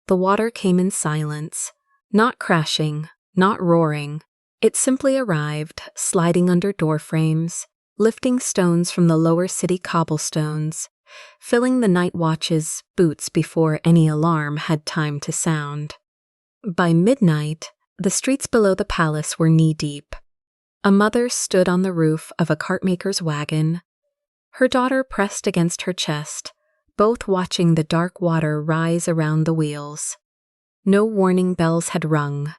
The water came in silence, not crashing, not roaring. It simply arrived, sliding under doorframes, lifting stones from the lower city cobblestones, filling the night watch's boots before any alarm had time to sound. By midnight, the streets below the palace were knee-deep. A mother stood on the roof of a cartmaker's wagon, her daughter pressed against her chest, both watching the dark water rise around the wheels. No warning bells had rung.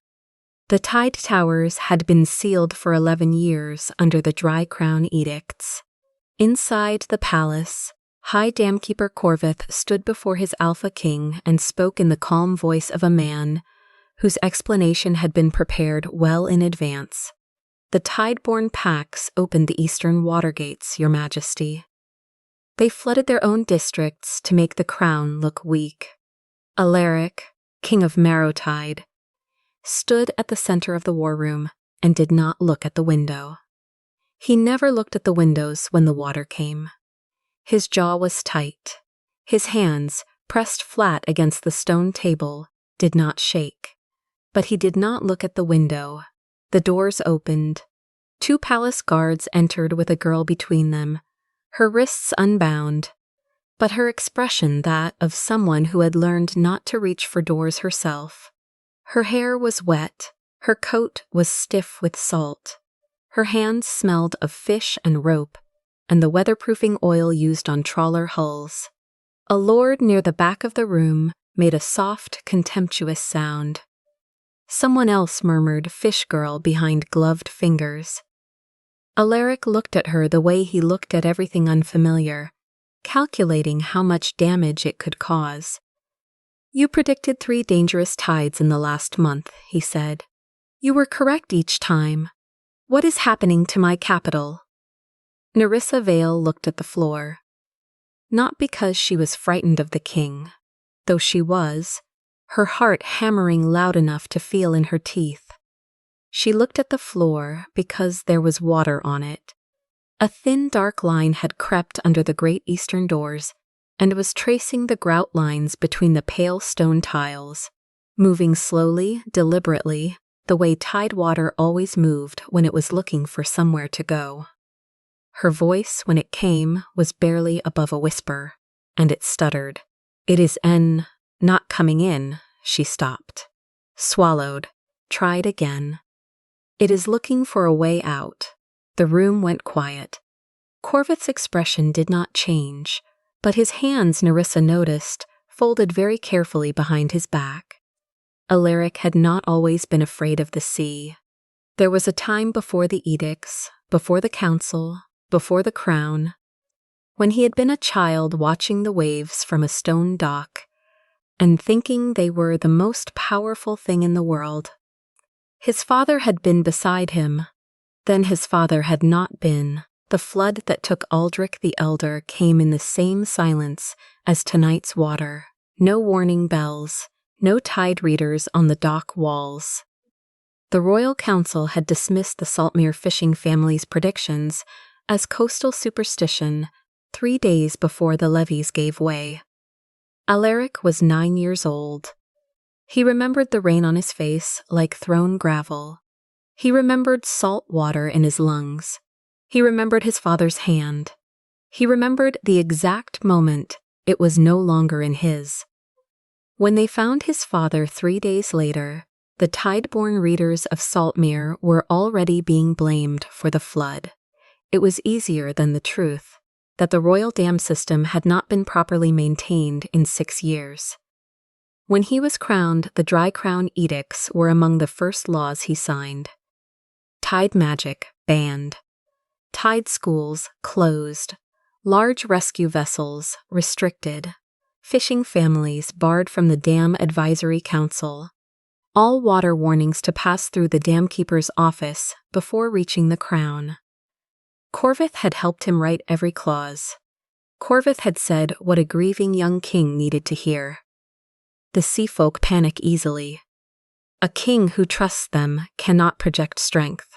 The tide towers had been sealed for 11 years under the Dry Crown Edicts. Inside the palace, High Damkeeper Corvith stood before his Alpha King and spoke in the calm voice of a man whose explanation had been prepared well in advance. The Tideborn Pax opened the eastern water gates, Your Majesty. They flooded their own districts to make the crown look weak. Alaric, King of Marrowtide, stood at the center of the war room and did not look at the window. He never looked at the windows when the water came. His jaw was tight. His hands, pressed flat against the stone table, did not shake. But he did not look at the window. The doors opened. 2 palace guards entered with a girl between them, her wrists unbound, but her expression that of someone who had learned not to reach for doors herself. Her hair was wet, her coat was stiff with salt, her hands smelled of fish and rope, and the weatherproofing oil used on trawler hulls. A lord near the back of the room made a soft, contemptuous sound. Someone else murmured "fish girl" behind gloved fingers. Alaric looked at her the way he looked at everything unfamiliar, calculating how much damage it could cause. "You predicted 3 dangerous tides in the last month," he said. "You were correct each time. What is happening to my capital?" Nerissa Vale looked at the floor. Not because she was frightened of the king, though she was, her heart hammering loud enough to feel in her teeth. She looked at the floor because there was water on it. A thin dark line had crept under the great eastern doors and was tracing the grout lines between the pale stone tiles, moving slowly, deliberately, the way tide water always moved when it was looking for somewhere to go. Her voice, when it came, was barely above a whisper, and it stuttered. "It is not coming in," she stopped. Swallowed. Tried again. "It is looking for a way out." The room went quiet. Corvith's expression did not change, but his hands, Nerissa noticed, folded very carefully behind his back. Alaric had not always been afraid of the sea. There was a time before the edicts, before the council, before the crown, when he had been a child watching the waves from a stone dock and thinking they were the most powerful thing in the world. His father had been beside him. Then his father had not been. The flood that took Aldrich the Elder came in the same silence as tonight's water. No warning bells, no tide readers on the dock walls. The Royal Council had dismissed the Saltmere fishing family's predictions as coastal superstition 3 days before the levees gave way. Alaric was 9 years old. He remembered the rain on his face like thrown gravel. He remembered salt water in his lungs. He remembered his father's hand. He remembered the exact moment it was no longer in his. When they found his father 3 days later, the Tideborn readers of Saltmere were already being blamed for the flood. It was easier than the truth that the royal dam system had not been properly maintained in 6 years. When he was crowned, the Dry Crown Edicts were among the first laws he signed. Tide magic banned. Tide schools closed. Large rescue vessels restricted. Fishing families barred from the Dam Advisory Council. All water warnings to pass through the Damkeeper's office before reaching the crown. Corvith had helped him write every clause. Corvith had said what a grieving young king needed to hear. The sea folk panic easily. A king who trusts them cannot project strength.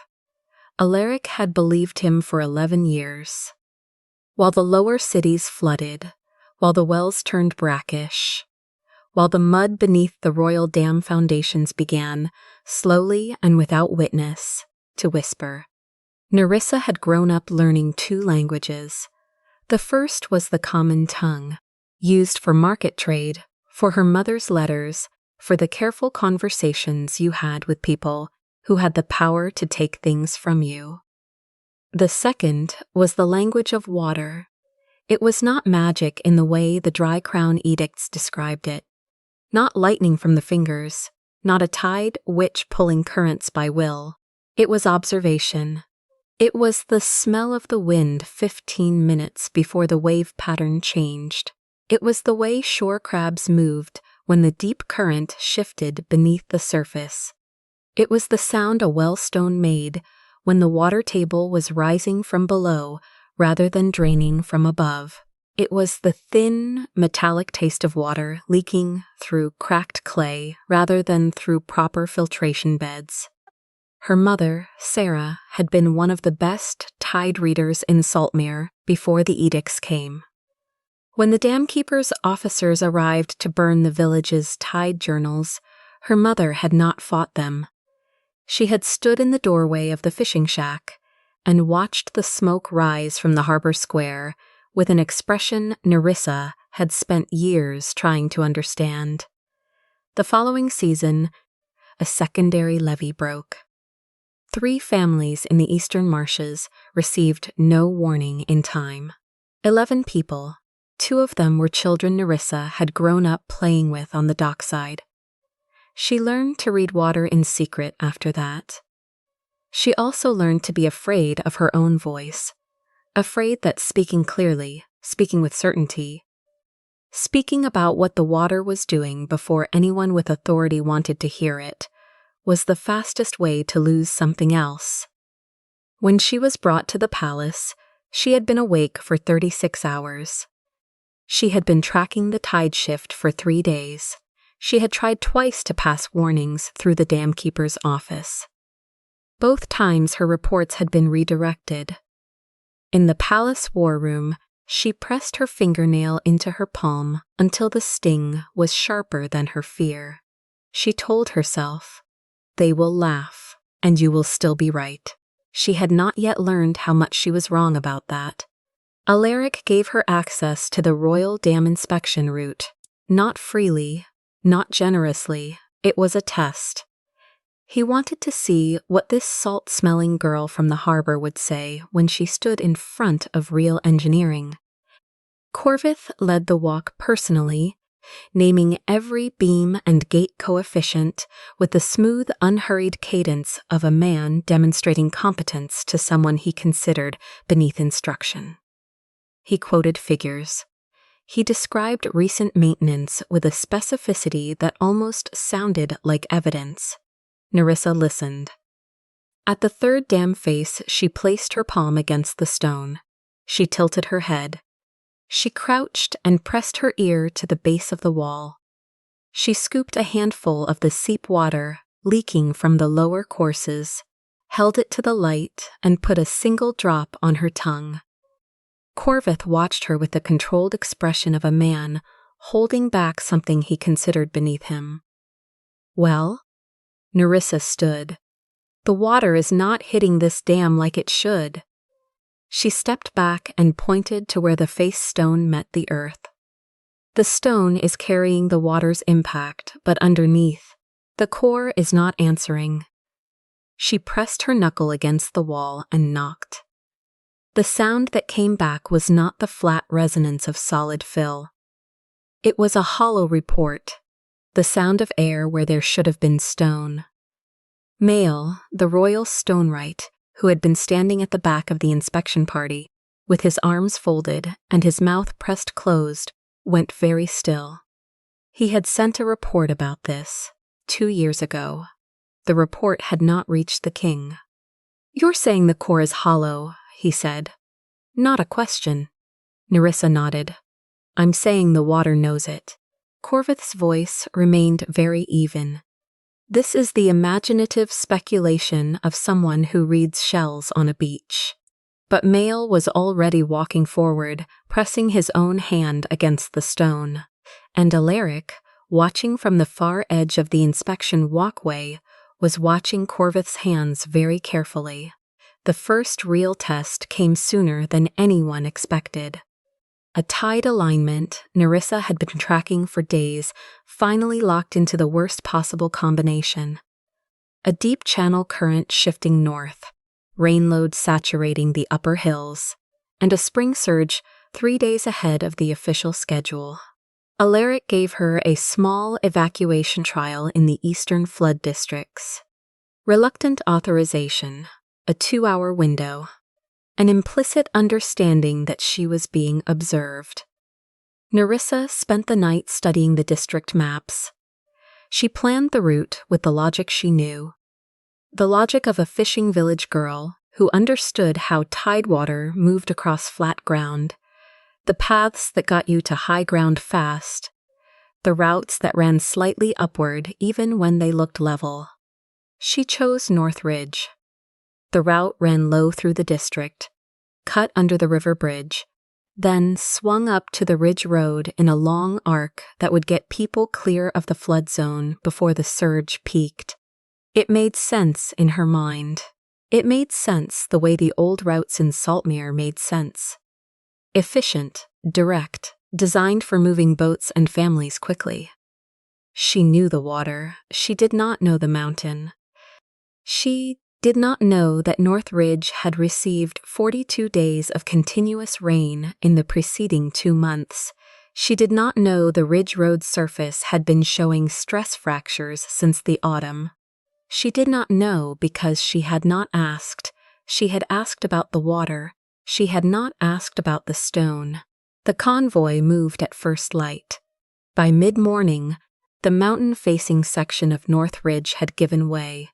Alaric had believed him for 11 years. While the lower cities flooded, while the wells turned brackish, while the mud beneath the royal dam foundations began, slowly and without witness, to whisper. Nerissa had grown up learning 2 languages. The first was the common tongue, used for market trade, for her mother's letters, for the careful conversations you had with people who had the power to take things from you. The second was the language of water. It was not magic in the way the Dry Crown Edicts described it. Not lightning from the fingers, not a tide witch pulling currents by will. It was observation. It was the smell of the wind 15 minutes before the wave pattern changed. It was the way shore crabs moved when the deep current shifted beneath the surface. It was the sound a wellstone made when the water table was rising from below rather than draining from above. It was the thin, metallic taste of water leaking through cracked clay rather than through proper filtration beds. Her mother, Sarah, had been one of the best tide readers in Saltmere before the edicts came. When the Damkeeper's officers arrived to burn the village's tide journals, her mother had not fought them. She had stood in the doorway of the fishing shack and watched the smoke rise from the harbor square with an expression Nerissa had spent years trying to understand. The following season, a secondary levee broke. 3 families in the eastern marshes received no warning in time. 11 people, 2 of them were children Nerissa had grown up playing with on the dockside. She learned to read water in secret after that. She also learned to be afraid of her own voice, afraid that speaking clearly, speaking with certainty, speaking about what the water was doing before anyone with authority wanted to hear it, was the fastest way to lose something else. When she was brought to the palace, she had been awake for 36 hours. She had been tracking the tide shift for 3 days. She had tried twice to pass warnings through the Damkeeper's office. Both times her reports had been redirected. In the palace war room, she pressed her fingernail into her palm until the sting was sharper than her fear. She told herself, "They will laugh, and you will still be right." She had not yet learned how much she was wrong about that. Alaric gave her access to the royal dam inspection route. Not freely, not generously, it was a test. He wanted to see what this salt-smelling girl from the harbor would say when she stood in front of real engineering. Corvith led the walk personally, naming every beam and gate coefficient with the smooth, unhurried cadence of a man demonstrating competence to someone he considered beneath instruction. He quoted figures. He described recent maintenance with a specificity that almost sounded like evidence. Nerissa listened. At the 3rd dam face, she placed her palm against the stone. She tilted her head. She crouched and pressed her ear to the base of the wall. She scooped a handful of the seep water leaking from the lower courses, held it to the light, and put a single drop on her tongue. Corvith watched her with the controlled expression of a man holding back something he considered beneath him. "Well?" Nerissa stood. "The water is not hitting this dam like it should." She stepped back and pointed to where the face stone met the earth. "The stone is carrying the water's impact, but underneath, the core is not answering." She pressed her knuckle against the wall and knocked. The sound that came back was not the flat resonance of solid fill. It was a hollow report, the sound of air where there should have been stone. Mael, the royal stonewright, who had been standing at the back of the inspection party, with his arms folded and his mouth pressed closed, went very still. He had sent a report about this 2 years ago. The report had not reached the king. "You're saying the core is hollow," he said. "Not a question." Nerissa nodded. "I'm saying the water knows it." Corvith's voice remained very even. This is the imaginative speculation of someone who reads shells on a beach. But Mael was already walking forward, pressing his own hand against the stone, and Alaric, watching from the far edge of the inspection walkway, was watching Corvith's hands very carefully. The first real test came sooner than anyone expected. A tide alignment Nerissa had been tracking for days finally locked into the worst possible combination. A deep channel current shifting north, rain load saturating the upper hills, and a spring surge 3 days ahead of the official schedule. Alaric gave her a small evacuation trial in the eastern flood districts. Reluctant authorization, a 2-hour window, an implicit understanding that she was being observed. Nerissa spent the night studying the district maps. She planned the route with the logic she knew. The logic of a fishing village girl who understood how tidewater moved across flat ground, the paths that got you to high ground fast, the routes that ran slightly upward even when they looked level. She chose North Ridge. The route ran low through the district, cut under the river bridge, then swung up to the ridge road in a long arc that would get people clear of the flood zone before the surge peaked. It made sense in her mind. It made sense the way the old routes in Saltmere made sense. Efficient, direct, designed for moving boats and families quickly. She knew the water. She did not know the mountain. She did not know that North Ridge had received 42 days of continuous rain in the preceding 2 months. She did not know the ridge road surface had been showing stress fractures since the autumn. She did not know because she had not asked. She had asked about the water. She had not asked about the stone. The convoy moved at first light. By mid-morning, the mountain-facing section of North Ridge had given way.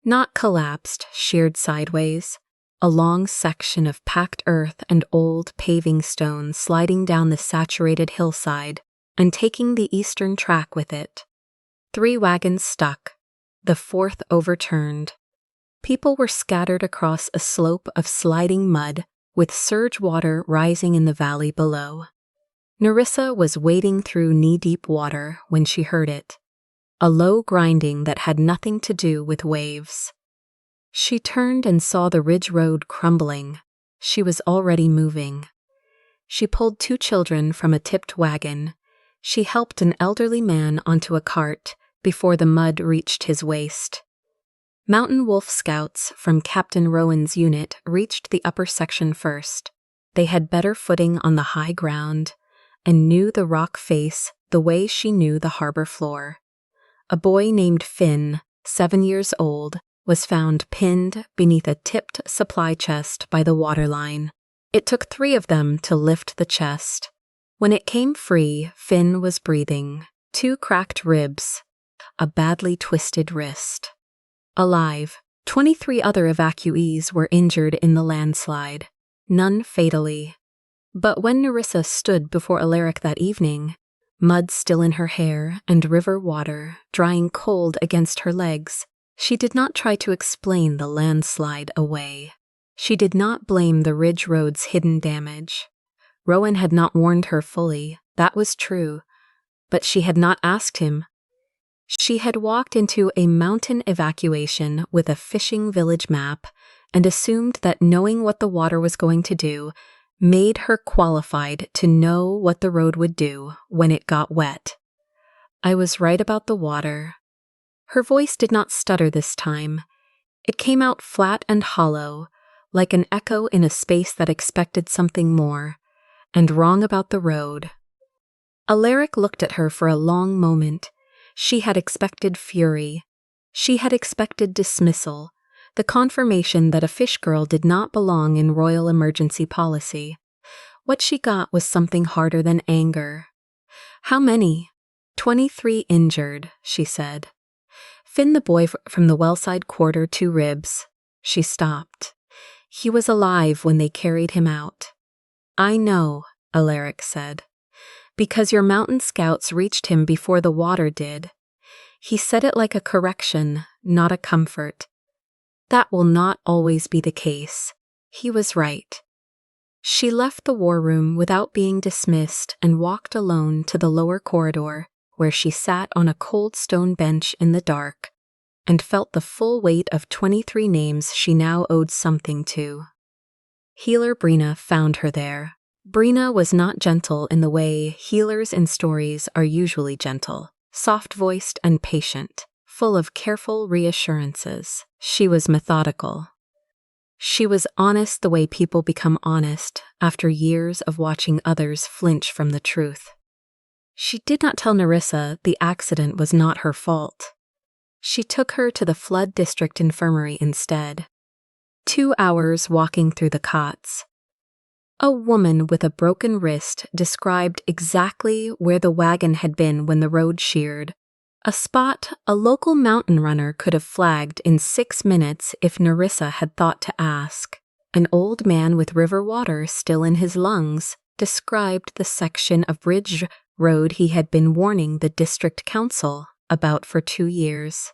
Not collapsed, sheared sideways, a long section of packed earth and old paving stones sliding down the saturated hillside and taking the eastern track with it. 3 wagons stuck, the 4th overturned. People were scattered across a slope of sliding mud with surge water rising in the valley below. Nerissa was wading through knee-deep water when she heard it. A low grinding that had nothing to do with waves. She turned and saw the ridge road crumbling. She was already moving. She pulled 2 children from a tipped wagon. She helped an elderly man onto a cart before the mud reached his waist. Mountain Wolf scouts from Captain Rowan's unit reached the upper section first. They had better footing on the high ground and knew the rock face the way she knew the harbor floor. A boy named Finn, 7 years old, was found pinned beneath a tipped supply chest by the waterline. It took 3 of them to lift the chest. When it came free, Finn was breathing, 2 cracked ribs, a badly twisted wrist. Alive, 23 other evacuees were injured in the landslide, none fatally. But when Nerissa stood before Alaric that evening, mud still in her hair and river water drying cold against her legs, she did not try to explain the landslide away. She did not blame the ridge road's hidden damage. Rowan had not warned her fully, that was true, but she had not asked him. She had walked into a mountain evacuation with a fishing village map and assumed that knowing what the water was going to do made her qualified to know what the road would do when it got wet. I was right about the water. Her voice did not stutter this time. It came out flat and hollow, like an echo in a space that expected something more, and wrong about the road. Alaric looked at her for a long moment. She had expected fury. She had expected dismissal, the confirmation that a fish girl did not belong in royal emergency policy. What she got was something harder than anger. How many? 23 injured, she said. Finn the boy from the Wellside Quarter 2 ribs. She stopped. He was alive when they carried him out. I know, Alaric said, because your mountain scouts reached him before the water did. He said it like a correction, not a comfort. That will not always be the case. He was right. She left the war room without being dismissed and walked alone to the lower corridor, where she sat on a cold stone bench in the dark and felt the full weight of 23 names she now owed something to. Healer Brina found her there. Brina was not gentle in the way healers in stories are usually gentle, soft-voiced and patient, full of careful reassurances. She was methodical. She was honest the way people become honest after years of watching others flinch from the truth. She did not tell Nerissa the accident was not her fault. She took her to the Flood District Infirmary instead. 2 hours walking through the cots. A woman with a broken wrist described exactly where the wagon had been when the road sheared, a spot a local mountain runner could have flagged in 6 minutes if Nerissa had thought to ask. An old man with river water still in his lungs described the section of Ridge Road he had been warning the district council about for 2 years.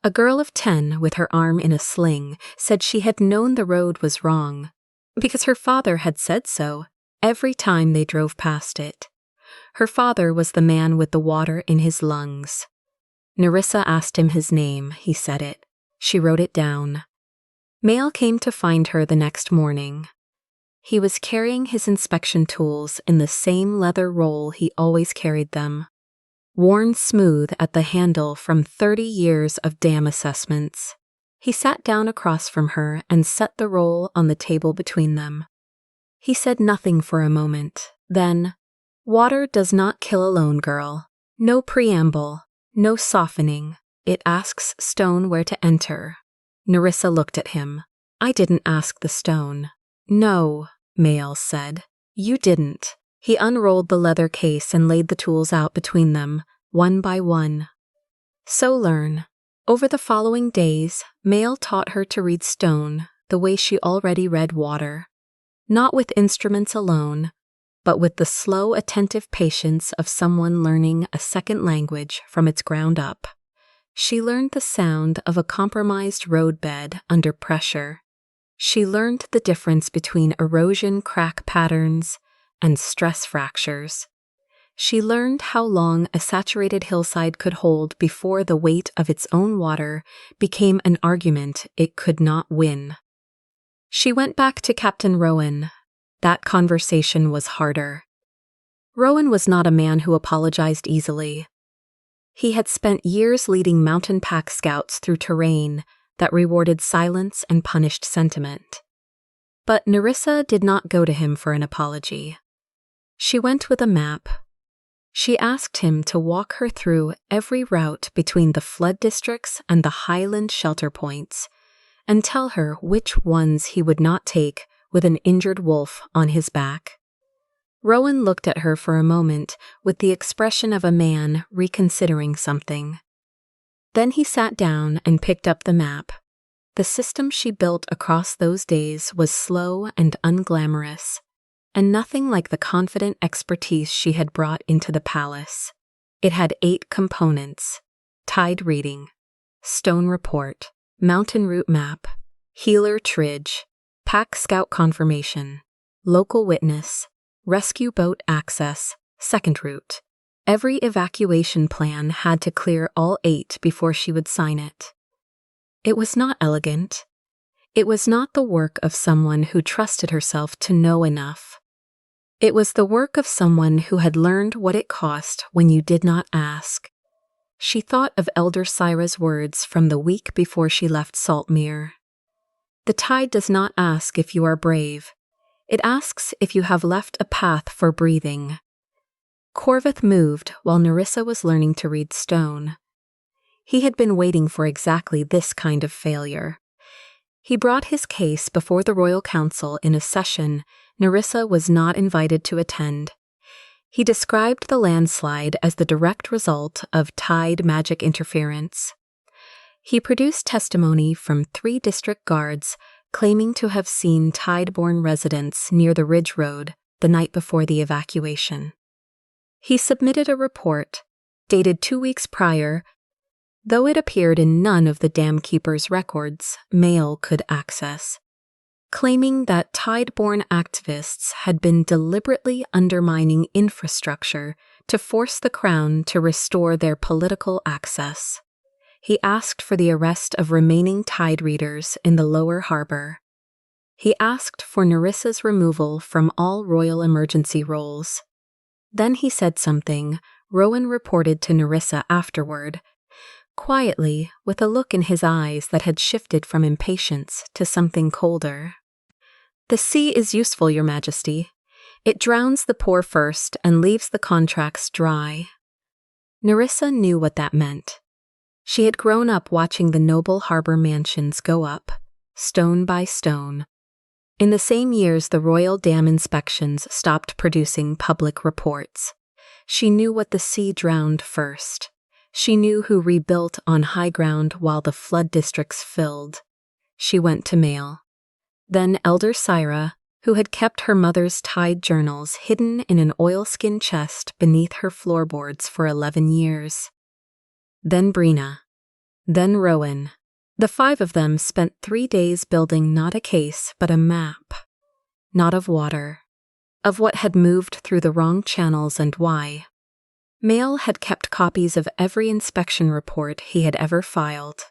A girl of 10 with her arm in a sling said she had known the road was wrong, because her father had said so every time they drove past it. Her father was the man with the water in his lungs. Nerissa asked him his name. He said it. She wrote it down. Mail came to find her the next morning. He was carrying his inspection tools in the same leather roll he always carried them, worn smooth at the handle from 30 years of dam assessments. He sat down across from her and set the roll on the table between them. He said nothing for a moment. Then, "Water does not kill alone, girl. No preamble, no softening. It asks stone where to enter." Nerissa looked at him. "I didn't ask the stone." "No," Mael said. "You didn't." He unrolled the leather case and laid the tools out between them, one by one. "So learn." Over the following days, Mael taught her to read stone the way she already read water, not with instruments alone, but with the slow, attentive patience of someone learning a second language from its ground up. She learned the sound of a compromised roadbed under pressure. She learned the difference between erosion crack patterns and stress fractures. She learned how long a saturated hillside could hold before the weight of its own water became an argument it could not win. She went back to Captain Rowan. That conversation was harder. Rowan was not a man who apologized easily. He had spent years leading mountain pack scouts through terrain that rewarded silence and punished sentiment. But Nerissa did not go to him for an apology. She went with a map. She asked him to walk her through every route between the flood districts and the highland shelter points, and tell her which ones he would not take with an injured wolf on his back. Rowan looked at her for a moment with the expression of a man reconsidering something. Then he sat down and picked up the map. The system she built across those days was slow and unglamorous, and nothing like the confident expertise she had brought into the palace. It had 8 components: tide reading, stone report, mountain route map, healer tridge, pack scout confirmation, local witness, rescue boat access, second route. Every evacuation plan had to clear all 8 before she would sign it. It was not elegant. It was not the work of someone who trusted herself to know enough. It was the work of someone who had learned what it cost when you did not ask. She thought of Elder Syra's words from the week before she left Saltmere. The tide does not ask if you are brave. It asks if you have left a path for breathing. Corvith moved while Nerissa was learning to read stone. He had been waiting for exactly this kind of failure. He brought his case before the Royal Council in a session Nerissa was not invited to attend. He described the landslide as the direct result of tide magic interference. He produced testimony from 3 district guards claiming to have seen tide-borne residents near the Ridge Road the night before the evacuation. He submitted a report, dated 2 weeks prior, though it appeared in none of the Damkeeper's records Mael could access, claiming that tide-borne activists had been deliberately undermining infrastructure to force the crown to restore their political access. He asked for the arrest of remaining tide readers in the lower harbor. He asked for Nerissa's removal from all royal emergency roles. Then he said something Rowan reported to Nerissa afterward, quietly, with a look in his eyes that had shifted from impatience to something colder. "The sea is useful, Your Majesty. It drowns the poor first and leaves the contracts dry." Nerissa knew what that meant. She had grown up watching the noble harbor mansions go up, stone by stone. In the same years the royal dam inspections stopped producing public reports. She knew what the sea drowned first. She knew who rebuilt on high ground while the flood districts filled. She went to Mail. Then Elder Syra, who had kept her mother's tide journals hidden in an oilskin chest beneath her floorboards for 11 years. Then Brina. Then Rowan. The 5 of them spent 3 days building not a case but a map. Not of water. Of what had moved through the wrong channels and why. Mail had kept copies of every inspection report he had ever filed.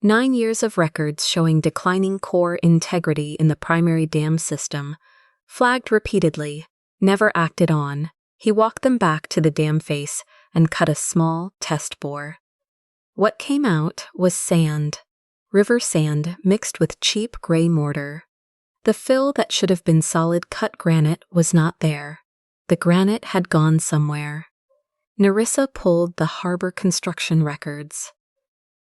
9 years of records showing declining core integrity in the primary dam system, flagged repeatedly, never acted on. He walked them back to the dam face and cut a small test bore. What came out was sand, river sand mixed with cheap gray mortar. The fill that should have been solid cut granite was not there. The granite had gone somewhere. Nerissa pulled the harbor construction records.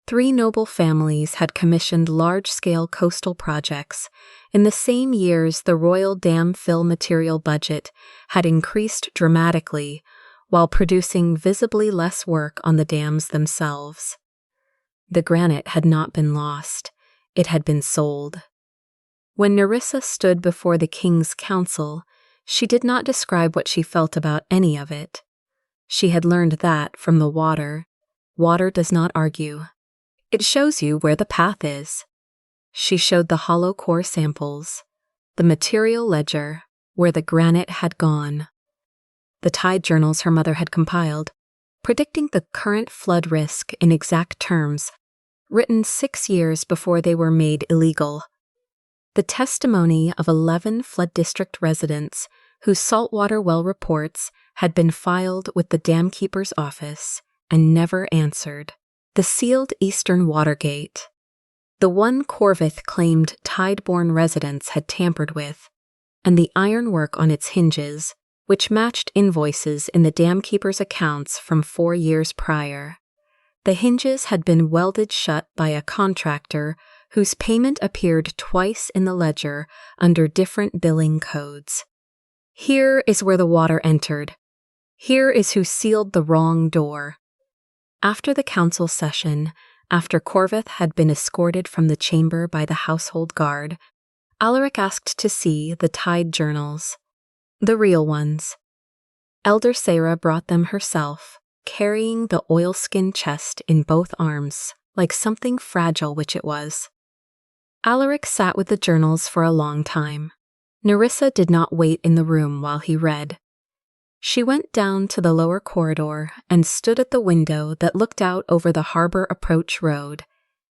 3 noble families had commissioned large-scale coastal projects. In the same years, the royal dam fill material budget had increased dramatically, while producing visibly less work on the dams themselves. The granite had not been lost. It had been sold. When Nerissa stood before the King's Council, she did not describe what she felt about any of it. She had learned that from the water. Water does not argue. It shows you where the path is. She showed the hollow core samples, the material ledger, where the granite had gone. The tide journals her mother had compiled, predicting the current flood risk in exact terms, written 6 years before they were made illegal. The testimony of 11 flood district residents whose saltwater well reports had been filed with the Damkeeper's office and never answered. The sealed eastern watergate. The one Corvith claimed tide-borne residents had tampered with, and the ironwork on its hinges, which matched invoices in the Damkeeper's accounts from 4 years prior. The hinges had been welded shut by a contractor whose payment appeared twice in the ledger under different billing codes. Here is where the water entered. Here is who sealed the wrong door. After the council session, after Corvith had been escorted from the chamber by the household guard, Alaric asked to see the tide journals. The real ones. Elder Syra brought them herself, carrying the oilskin chest in both arms, like something fragile which it was. Alaric sat with the journals for a long time. Nerissa did not wait in the room while he read. She went down to the lower corridor and stood at the window that looked out over the harbor approach road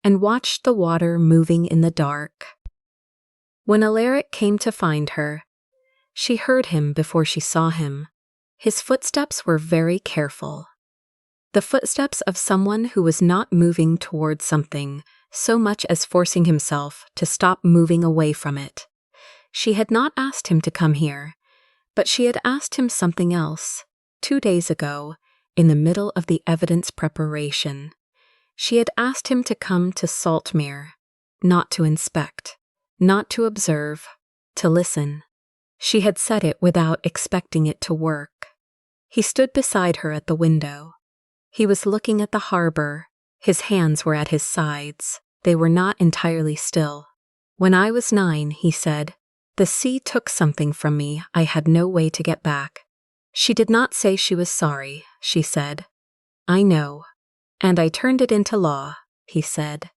and watched the water moving in the dark. When Alaric came to find her, she heard him before she saw him. His footsteps were very careful. The footsteps of someone who was not moving toward something so much as forcing himself to stop moving away from it. She had not asked him to come here, but she had asked him something else, 2 days ago, in the middle of the evidence preparation. She had asked him to come to Saltmere, not to inspect, not to observe, to listen. She had said it without expecting it to work. He stood beside her at the window. He was looking at the harbor. His hands were at his sides. They were not entirely still. "When I was 9, he said, the sea took something from me I had no way to get back. She did not say she was sorry, she said. I know. And I turned it into law, he said.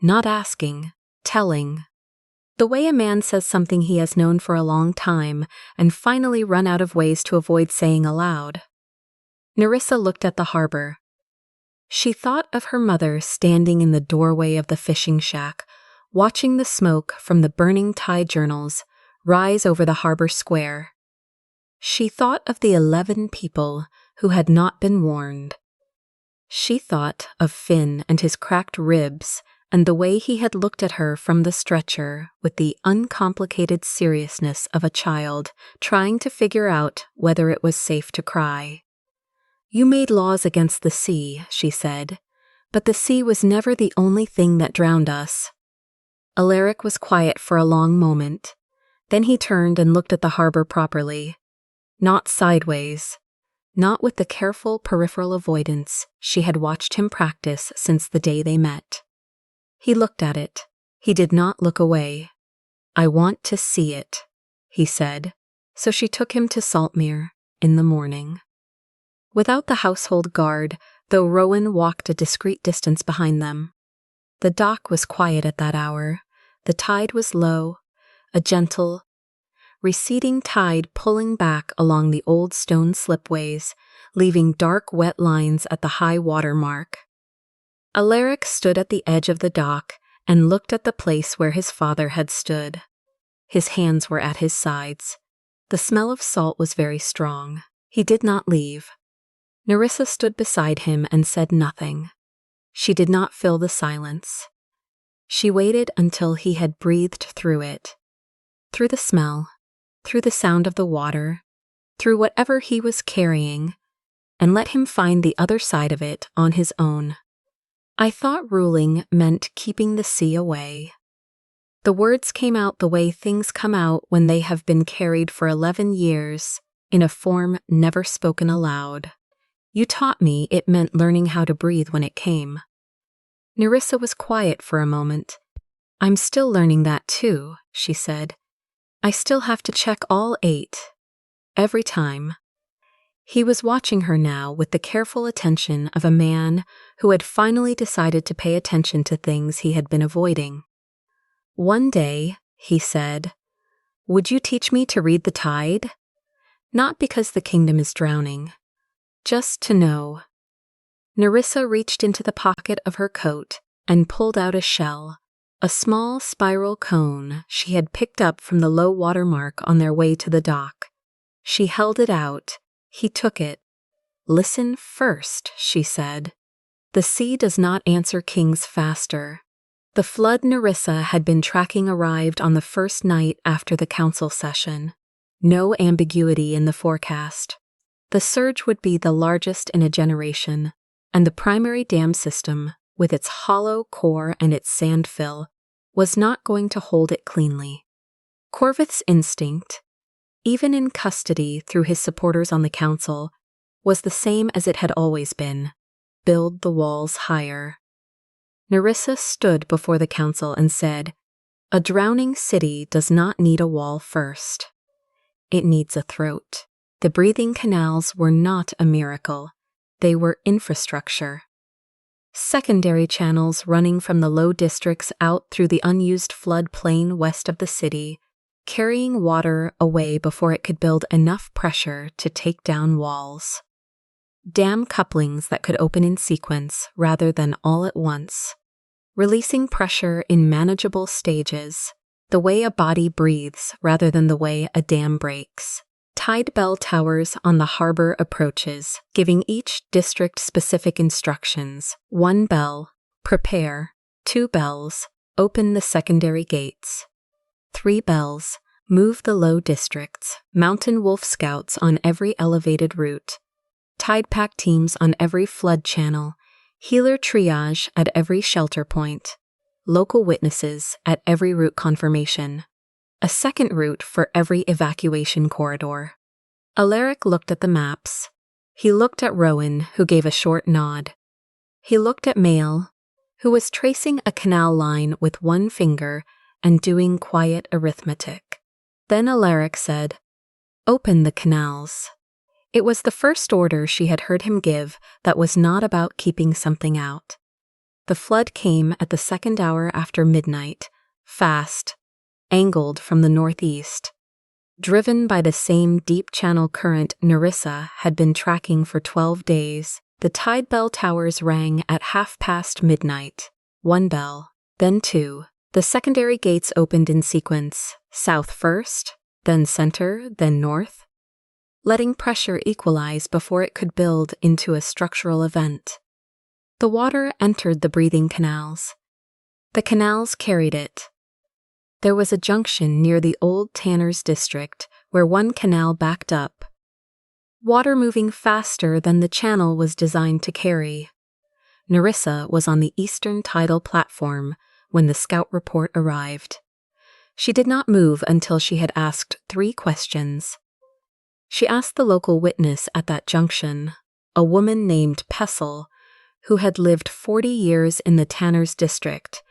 Not asking, telling. The way a man says something he has known for a long time and finally run out of ways to avoid saying aloud. Nerissa looked at the harbor. She thought of her mother standing in the doorway of the fishing shack, watching the smoke from the burning tide journals rise over the harbor square. She thought of the 11 people who had not been warned. She thought of Finn and his cracked ribs and the way he had looked at her from the stretcher with the uncomplicated seriousness of a child trying to figure out whether it was safe to cry. "You made laws against the sea," she said, "but the sea was never the only thing that drowned us." Alaric was quiet for a long moment. Then he turned and looked at the harbor properly. Not sideways. Not with the careful peripheral avoidance she had watched him practice since the day they met. He looked at it. He did not look away. "I want to see it," he said, so she took him to Saltmere in the morning. Without the household guard, though Rowan walked a discreet distance behind them. The dock was quiet at that hour. The tide was low, a gentle, receding tide pulling back along the old stone slipways, leaving dark wet lines at the high water mark. Alaric stood at the edge of the dock and looked at the place where his father had stood. His hands were at his sides. The smell of salt was very strong. He did not leave. Nerissa stood beside him and said nothing. She did not fill the silence. She waited until he had breathed through it. Through the smell, through the sound of the water, through whatever he was carrying, and let him find the other side of it on his own. "I thought ruling meant keeping the sea away." The words came out the way things come out when they have been carried for 11 years, in a form never spoken aloud. "You taught me it meant learning how to breathe when it came." Nerissa was quiet for a moment. "I'm still learning that too," she said. "I still have to check all 8. Every time." He was watching her now with the careful attention of a man who had finally decided to pay attention to things he had been avoiding. "One day," he said, "would you teach me to read the tide? Not because the kingdom is drowning. Just to know." Nerissa reached into the pocket of her coat and pulled out a shell, a small spiral cone she had picked up from the low water mark on their way to the dock. She held it out. He took it. "Listen first," she said. "The sea does not answer kings faster." The flood Nerissa had been tracking arrived on the first night after the council session. No ambiguity in the forecast. The surge would be the largest in a generation, and the primary dam system, with its hollow core and its sand fill, was not going to hold it cleanly. Corvith's instinct, even in custody through his supporters on the council, was the same as it had always been: build the walls higher. Nerissa stood before the council and said, "A drowning city does not need a wall first. It needs a throat." The breathing canals were not a miracle. They were infrastructure. Secondary channels running from the low districts out through the unused flood plain west of the city, carrying water away before it could build enough pressure to take down walls. Dam couplings that could open in sequence rather than all at once, releasing pressure in manageable stages, the way a body breathes rather than the way a dam breaks. Tide bell towers on the harbor approaches, giving each district specific instructions. 1 bell, prepare. 2 bells, open the secondary gates. 3 bells, move the low districts. Mountain wolf scouts on every elevated route. Tide pack teams on every flood channel. Healer triage at every shelter point. Local witnesses at every route confirmation. A second route for every evacuation corridor. Alaric looked at the maps. He looked at Rowan, who gave a short nod. He looked at Mael, who was tracing a canal line with one finger and doing quiet arithmetic. Then Alaric said, "Open the canals." It was the first order she had heard him give that was not about keeping something out. The flood came at the 2nd hour after midnight, fast, angled from the northeast. driven by the same deep channel current Nerissa had been tracking for 12 days. The tide bell towers rang at midnight. One bell, then two. The secondary gates opened in sequence, south first, then center, then north, letting pressure equalize before it could build into a structural event. The water entered the breathing canals. The canals carried it. There was a junction near the old Tanners district where one canal backed up, water moving faster than the channel was designed to carry. Nerissa was on the eastern tidal platform when the scout report arrived. She did not move until she had asked 3 questions. She asked the local witness at that junction, a woman named Pessel, who had lived 40 years in the Tanners district,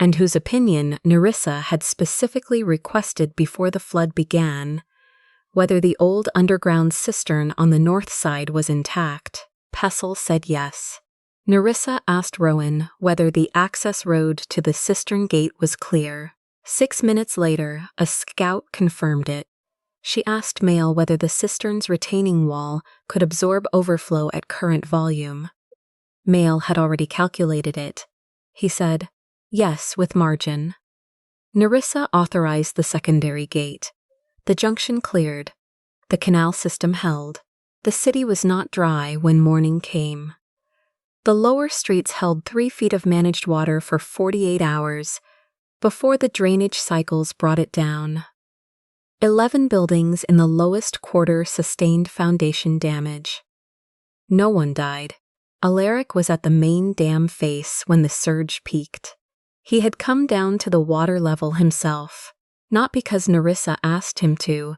and whose opinion Nerissa had specifically requested before the flood began, whether the old underground cistern on the north side was intact. Pessel said yes. Nerissa asked Rowan whether the access road to the cistern gate was clear. 6 minutes later, a scout confirmed it. She asked Mail whether the cistern's retaining wall could absorb overflow at current volume. Mail had already calculated it. He said, yes, with margin. Nerissa authorized the secondary gate. The junction cleared. The canal system held. The city was not dry when morning came. The lower streets held 3 feet of managed water for 48 hours before the drainage cycles brought it down. 11 buildings in the lowest quarter sustained foundation damage. No one died. Alaric was at the main dam face when the surge peaked. He had come down to the water level himself, not because Nerissa asked him to,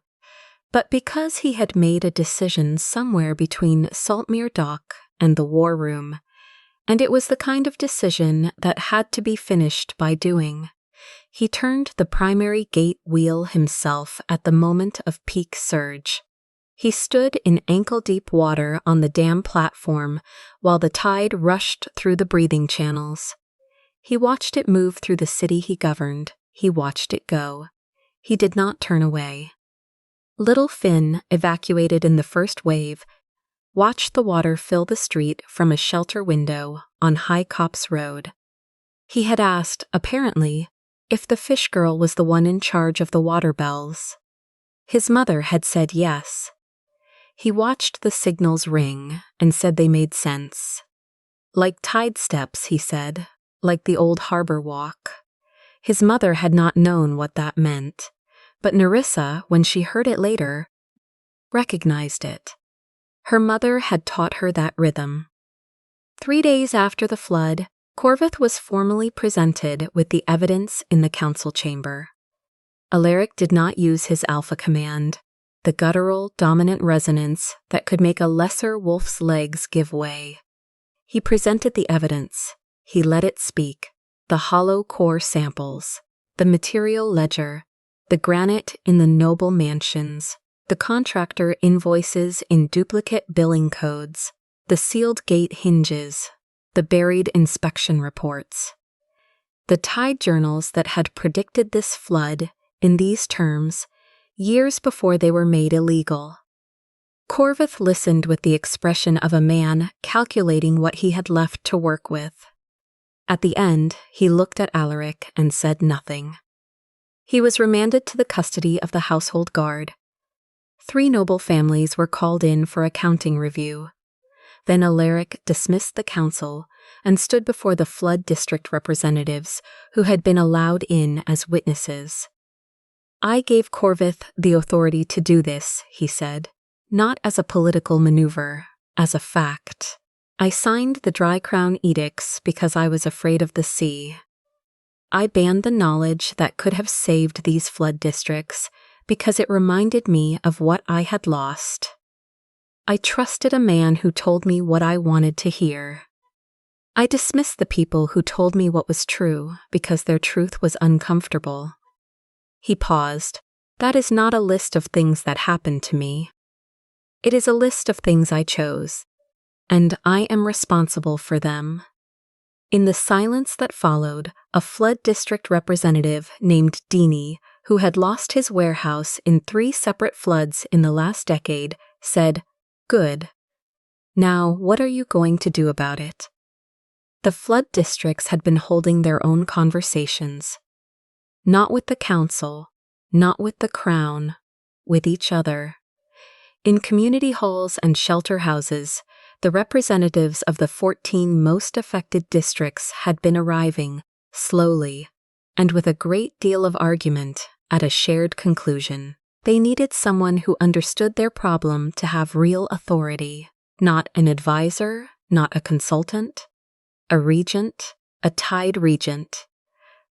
but because he had made a decision somewhere between Saltmere Dock and the war room, and it was the kind of decision that had to be finished by doing. He turned the primary gate wheel himself at the moment of peak surge. He stood in ankle-deep water on the dam platform while the tide rushed through the breathing channels. He watched it move through the city he governed. He watched it go. He did not turn away. Little Finn, evacuated in the first wave, watched the water fill the street from a shelter window on High Copse Road. He had asked, apparently, if the fish girl was the one in charge of the water bells. His mother had said yes. He watched the signals ring and said they made sense. Like tide steps, he said, like the old harbor walk. His mother had not known what that meant, but Nerissa, when she heard it later, recognized it. Her mother had taught her that rhythm. 3 days after the flood, Corvith was formally presented with the evidence in the council chamber. Alaric did not use his alpha command, the guttural, dominant resonance that could make a lesser wolf's legs give way. He presented the evidence. He let it speak. The hollow core samples, the material ledger, the granite in the noble mansions, the contractor invoices in duplicate billing codes, the sealed gate hinges, the buried inspection reports. The tide journals that had predicted this flood in these terms years before they were made illegal. Corvith listened with the expression of a man calculating what he had left to work with. At the end, he looked at Alaric and said nothing. He was remanded to the custody of the household guard. 3 noble families were called in for a counting review. Then Alaric dismissed the council and stood before the flood district representatives who had been allowed in as witnesses. I gave Corvith the authority to do this, he said, not as a political maneuver, as a fact. I signed the Dry Crown Edicts because I was afraid of the sea. I banned the knowledge that could have saved these flood districts because it reminded me of what I had lost. I trusted a man who told me what I wanted to hear. I dismissed the people who told me what was true because their truth was uncomfortable. He paused. That is not a list of things that happened to me. It is a list of things I chose, and I am responsible for them. In the silence that followed, a flood district representative named Dini who had lost his warehouse in 3 separate floods in the last decade, said, "Good. Now, what are you going to do about it?" The flood districts had been holding their own conversations. Not with the council, not with the crown, with each other. In community halls and shelter houses, the representatives of the 14 most affected districts had been arriving, slowly, and with a great deal of argument, at a shared conclusion. They needed someone who understood their problem to have real authority, not an advisor, not a consultant, a regent, a tide regent.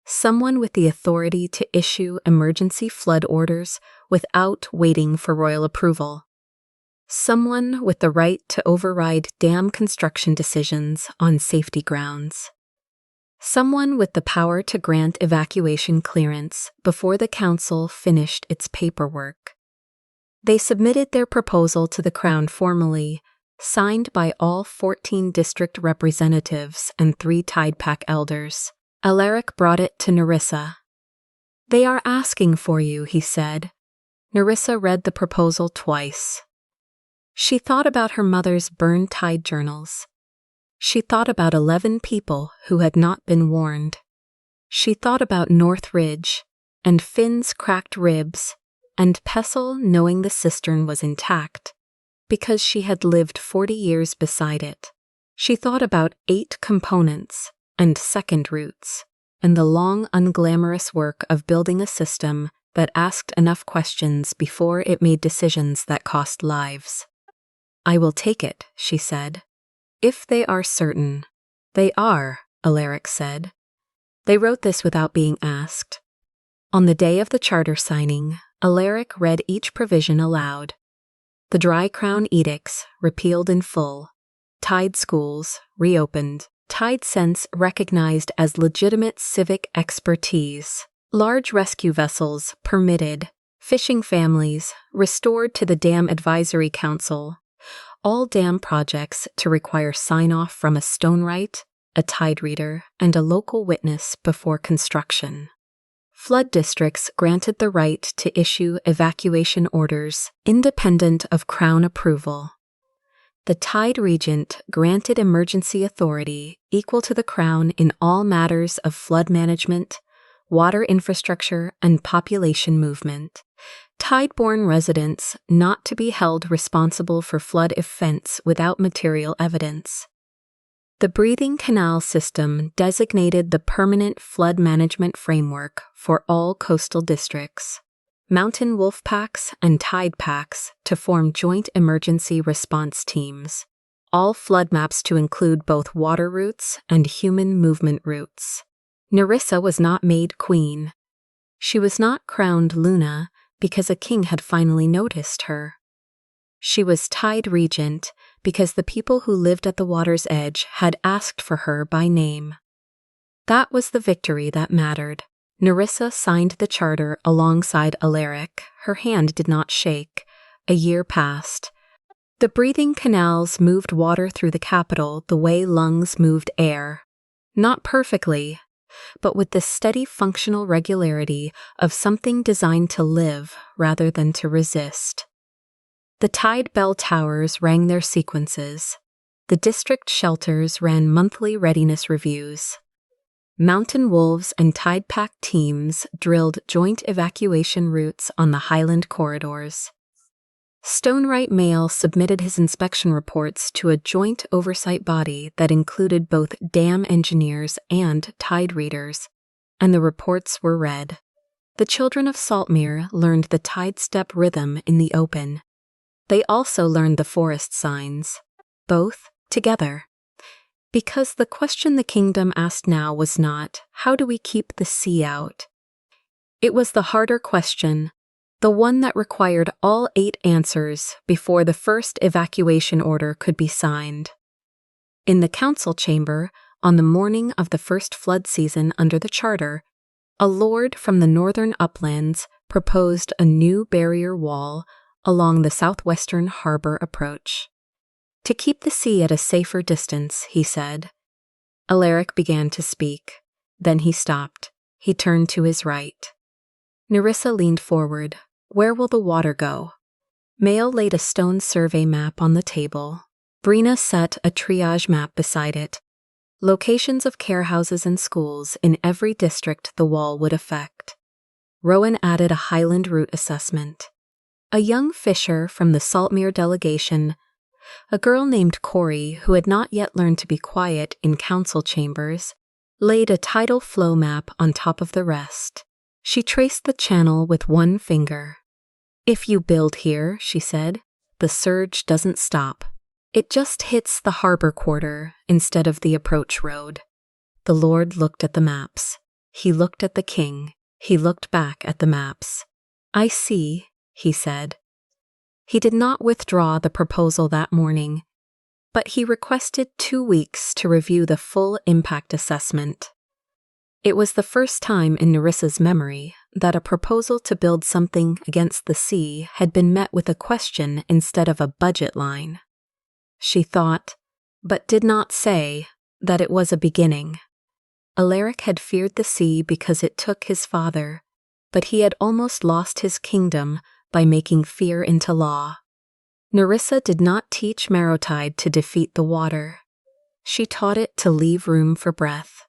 Someone with the authority to issue emergency flood orders without waiting for royal approval. Someone with the right to override dam construction decisions on safety grounds. Someone with the power to grant evacuation clearance before the council finished its paperwork. They submitted their proposal to the crown formally, signed by all 14 district representatives and 3 Tide Pack elders. Alaric brought it to Nerissa. "They are asking for you," he said. Nerissa read the proposal twice. She thought about her mother's burned tide journals. She thought about 11 people who had not been warned. She thought about North Ridge, and Finn's cracked ribs, and Pestle knowing the cistern was intact, because she had lived 40 years beside it. She thought about 8 components, and second roots, and the long, unglamorous work of building a system that asked enough questions before it made decisions that cost lives. "I will take it," she said. "If they are certain." "They are," Alaric said. They wrote this without being asked. On the day of the charter signing, Alaric read each provision aloud. The Dry Crown Edicts, repealed in full. Tide schools, reopened. Tide Sense recognized as legitimate civic expertise. Large rescue vessels permitted. Fishing families restored to the Dam Advisory Council. All dam projects to require sign-off from a stonewright, a tide reader, and a local witness before construction. Flood districts granted the right to issue evacuation orders independent of Crown approval. The Tide Regent granted emergency authority equal to the Crown in all matters of flood management, water infrastructure, and population movement. Tideborne residents not to be held responsible for flood offense without material evidence. The breathing canal system designated the permanent flood management framework for all coastal districts. Mountain wolf packs and tide packs to form joint emergency response teams. All flood maps to include both water routes and human movement routes. Nerissa was not made queen. She was not crowned Luna because a king had finally noticed her. She was Tide Regent because the people who lived at the water's edge had asked for her by name. That was the victory that mattered. Nerissa signed the charter alongside Alaric. Her hand did not shake. A year passed. The breathing canals moved water through the capital the way lungs moved air. Not perfectly, but with the steady functional regularity of something designed to live rather than to resist. The tide bell towers rang their sequences. The district shelters ran monthly readiness reviews. Mountain wolves and tide pack teams drilled joint evacuation routes on the highland corridors. Stonewright Mail submitted his inspection reports to a joint oversight body that included both dam engineers and tide readers, and the reports were read. The children of Saltmere learned the tide step rhythm in the open. They also learned the forest signs, both together. Because the question the kingdom asked now was not, how do we keep the sea out? It was the harder question, the one that required all 8 answers before the first evacuation order could be signed. In the council chamber, on the morning of the first flood season under the charter, a lord from the northern uplands proposed a new barrier wall along the southwestern harbor approach. To keep the sea at a safer distance, he said. Alaric began to speak. Then he stopped. He turned to his right. Nerissa leaned forward. Where will the water go? Mael laid a stone survey map on the table. Brina set a triage map beside it. Locations of care houses and schools in every district the wall would affect. Rowan added a Highland route assessment. A young fisher from the Saltmere delegation, a girl named Corey who had not yet learned to be quiet in council chambers, laid a tidal flow map on top of the rest. She traced the channel with one finger. If you build here, she said, the surge doesn't stop. It just hits the harbor quarter instead of the approach road. The Lord looked at the maps. He looked at the king. He looked back at the maps. I see, he said. He did not withdraw the proposal that morning, but he requested 2 weeks to review the full impact assessment. It was the first time in Nerissa's memory that a proposal to build something against the sea had been met with a question instead of a budget line. She thought, but did not say, that it was a beginning. Alaric had feared the sea because it took his father, but he had almost lost his kingdom by making fear into law. Nerissa did not teach Marrowtide to defeat the water. She taught it to leave room for breath.